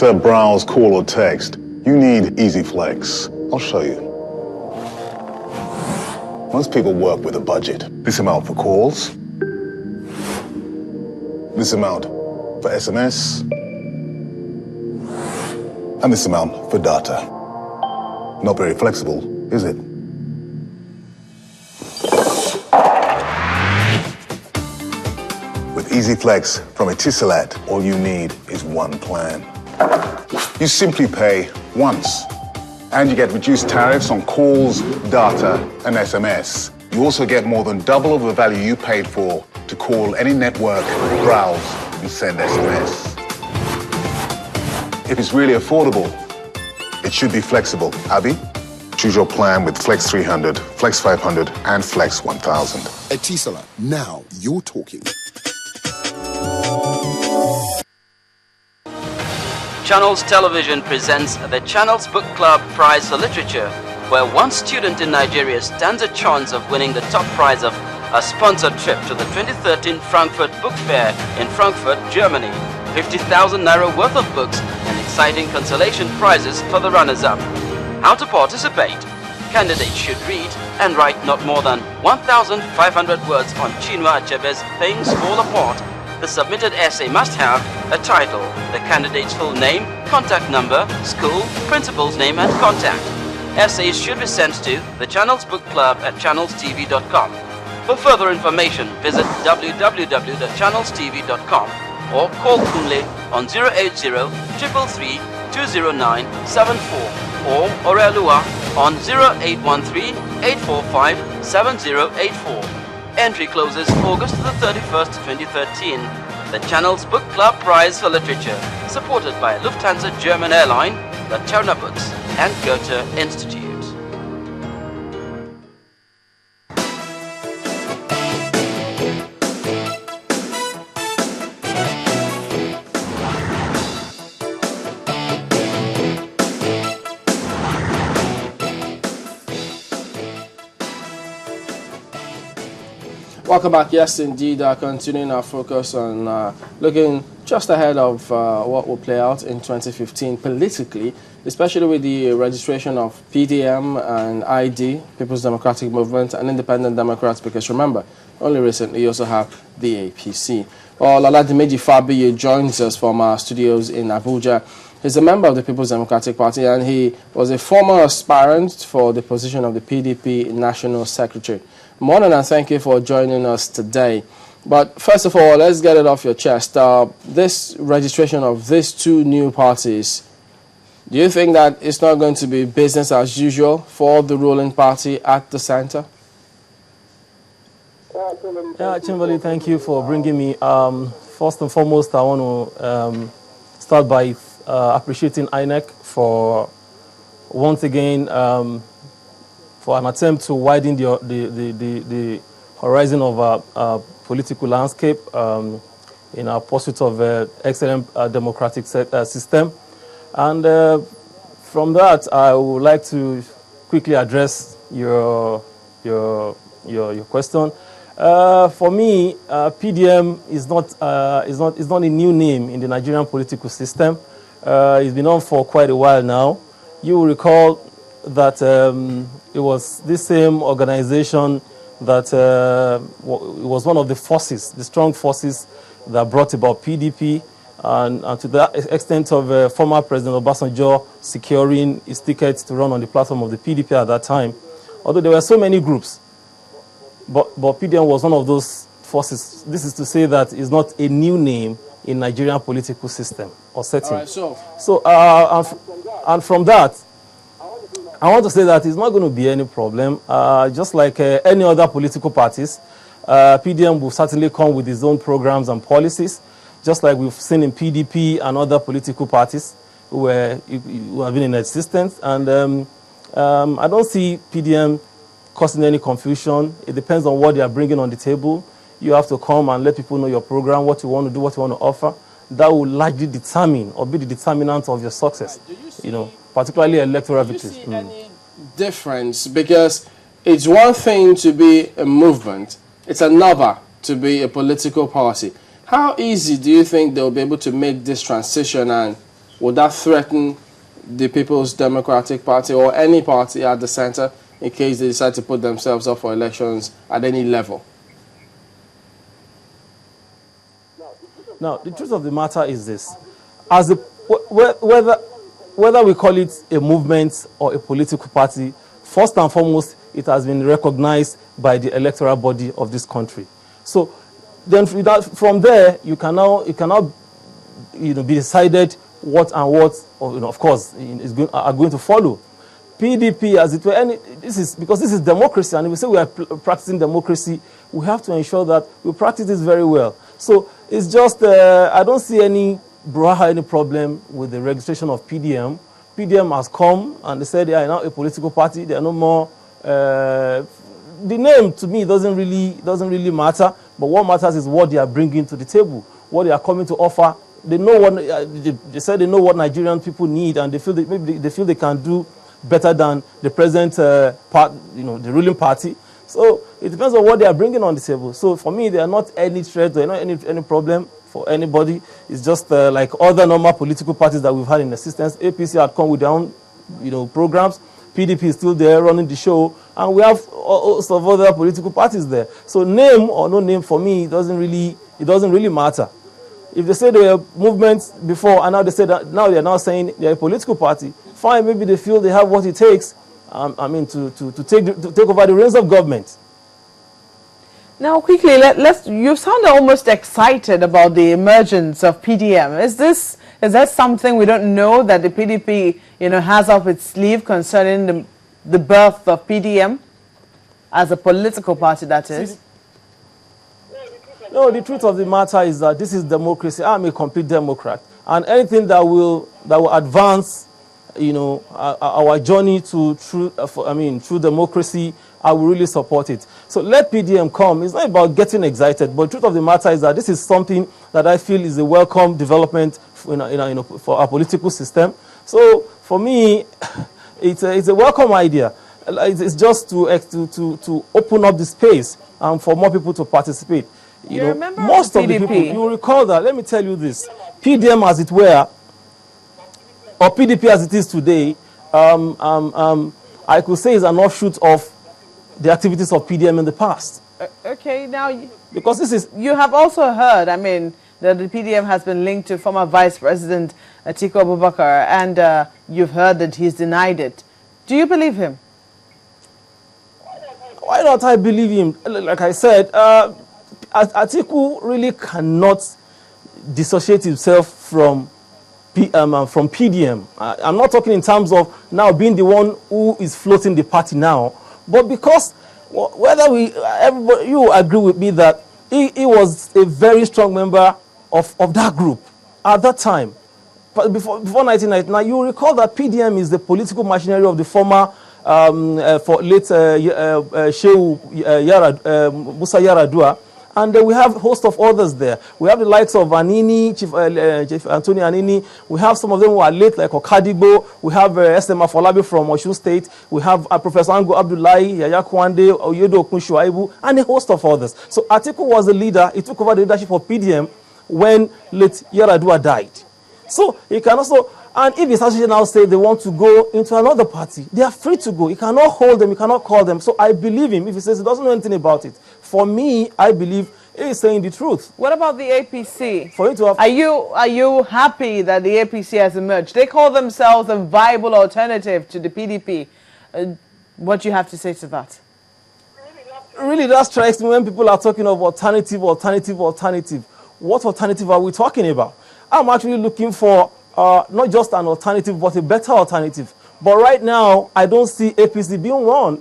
data, browse, call, or text, you need EasyFlex. I'll show you. Most people work with a budget. This amount for calls, this amount for SMS, and this amount for data. Not very flexible, is it? With EasyFlex from Etisalat, all you need is one plan. You simply pay once, and you get reduced tariffs on calls, data, and SMS. You also get more than double of the value you paid for to call any network, browse, and send SMS. If it's really affordable, it should be flexible. Abby, choose your plan with Flex 300, Flex 500, and Flex 1000. Etisalat, now you're talking. Channels Television presents the Channels Book Club Prize for Literature, where one student in Nigeria stands a chance of winning the top prize of a sponsored trip to the 2013 Frankfurt Book Fair in Frankfurt, Germany. 50,000 naira worth of books and exciting consolation prizes for the runners-up. How to participate? Candidates should read and write not more than 1,500 words on Chinua Achebe's Things Fall Apart. The submitted essay must have a title, the candidate's full name, contact number, school, principal's name and contact. Essays should be sent to the Channels Book Club at channelstv.com. For further information, visit www.channelstv.com or call Kunle on 080-333-20974 or Orelua on 0813-845-7084. Entry closes August the 31st, 2013. The Channels Book Club Prize for Literature, supported by Lufthansa German Airline, the Turner Books, and Goethe Institute. Welcome back. Yes, indeed, continuing our focus on looking just ahead of what will play out in 2015 politically, especially with the registration of PDM and ID, People's Democratic Movement, and Independent Democrats, because remember, only recently you also have the APC. Oladimeji Fabiyi joins us from our studios in Abuja. He's a member of the People's Democratic Party, and he was a former aspirant for the position of the PDP National Secretary. Morning, and thank you for joining us today. But first of all, let's get it off your chest. This registration of these two new parties, do you think that it's not going to be business as usual for the ruling party at the center? Yeah, Chimberly, thank you for bringing me. First and foremost, I want to start by appreciating INEC for once again for an attempt to widen the horizon of our political landscape in our pursuit of excellent democratic system. And from that, I would like to quickly address your question. For me, PDM is not a new name in the Nigerian political system. It's been on for quite a while now. You will recall that it was this same organization that was one of the forces, the strong forces that brought about PDP, and to the extent of former President Obasanjo securing his ticket to run on the platform of the PDP at that time. Although there were so many groups, but PDM was one of those forces. This is to say that it's not a new name in Nigerian political system or setting. Right, so and from that, I want to say that it's not going to be any problem. Just like any other political parties, PDM will certainly come with its own programs and policies, just like we've seen in PDP and other political parties who have been in existence. And I don't see PDM causing any confusion. It depends on what they are bringing on the table. You have to come and let people know your program, what you want to do, what you want to offer. That will largely determine or be the determinant of your success, particularly electoral victories. Do you see any difference? Because it's one thing to be a movement, it's another to be a political party. How easy do you think they'll be able to make this transition and would that threaten the People's Democratic Party or any party at the center in case they decide to put themselves up for elections at any level? Now, the truth of the matter is this. As a, whether we call it a movement or a political party, first and foremost, it has been recognized by the electoral body of this country. So then from there, you can now be decided what and what, of course, are going to follow. PDP, as it were, because this is democracy, and if we say we are practicing democracy, we have to ensure that we practice this very well. So it's just, I don't see any problem with the registration of PDM. PDM has come and they said they are now a political party. They are no more. The name to me doesn't really matter. But what matters is what they are bringing to the table, what they are coming to offer. They know what they said. They know what Nigerian people need, and they feel maybe they feel they can do better than the present the ruling party. So it depends on what they are bringing on the table. So for me, there are not any threat, there are not any problem for anybody. It's just like other normal political parties that we've had in existence. APC had come with their own, programs. PDP is still there running the show, and we have also other political parties there. So name or no name for me, it doesn't really matter. If they say they were movements before, and now they say that now they are now saying they are a political party, fine. Maybe they feel they have what it takes. To take over the reins of government. Now, quickly, you sound almost excited about the emergence of PDM. Is that something we don't know that the PDP, has up its sleeve concerning the birth of PDM as a political party? That is. No, the truth of the matter is that this is democracy. I'm a complete Democrat, and anything that will advance, our journey to through democracy, I will really support it. So let PDM come. It's not about getting excited, but the truth of the matter is that this is something that I feel is a welcome development for our political system. So for me, it's a welcome idea. It's just to open up the space and for more people to participate. Remember most of the people, you will recall that. Let me tell you this: PDM, as it were, or PDP as it is today, I could say is an offshoot of the activities of PDM in the past. Okay, now because this is, you have also heard, that the PDM has been linked to former Vice President Atiku Abubakar, and you've heard that he's denied it. Do you believe him? Why don't I believe him? Like I said, Atiku really cannot dissociate himself from PDM. I'm not talking in terms of now being the one who is floating the party now, but because whether you agree with me that he was a very strong member of that group at that time. But before 1999, you recall that PDM is the political machinery of the former for late Shehu Musa Yaradua. And we have a host of others there. We have the likes of Anini, Chief Anthony Anini. We have some of them who are late, like Okadibo. We have S.M. Afolabi from Osun State. We have Professor Ango Abdullahi, Yaya Kwande, Oyedo Okunshuaibu, and a host of others. So Atiku was the leader. He took over the leadership of PDM when late Yaradua died. So he can also, and if his association now say they want to go into another party, they are free to go. He cannot hold them, he cannot call them. So I believe him. If he says he doesn't know anything about it, for me, I believe he is saying the truth. What about the APC? For you to have, are you happy that the APC has emerged? They call themselves a viable alternative to the PDP. What do you have to say to that? Really, that strikes me when people are talking of alternative. What alternative are we talking about? I'm actually looking for not just an alternative, but a better alternative. But right now, I don't see APC being one.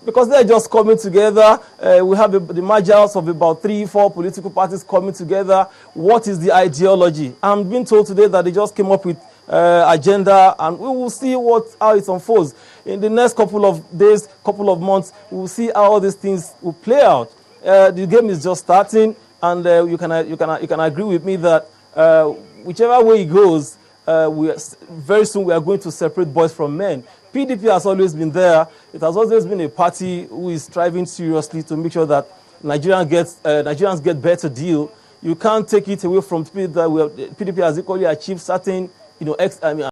Because they're just coming together. We have the mergers of about 3-4 political parties coming together. What is the ideology? I'm being told today that they just came up with agenda, and we will see how it unfolds. In the next couple of days, couple of months, we will see how all these things will play out. The game is just starting, and you can agree with me that whichever way it goes, very soon we are going to separate boys from men. PDP has always been there. It has always been a party who is striving seriously to make sure that Nigerians get better deal. You can't take it away from PDP that PDP has equally achieved certain,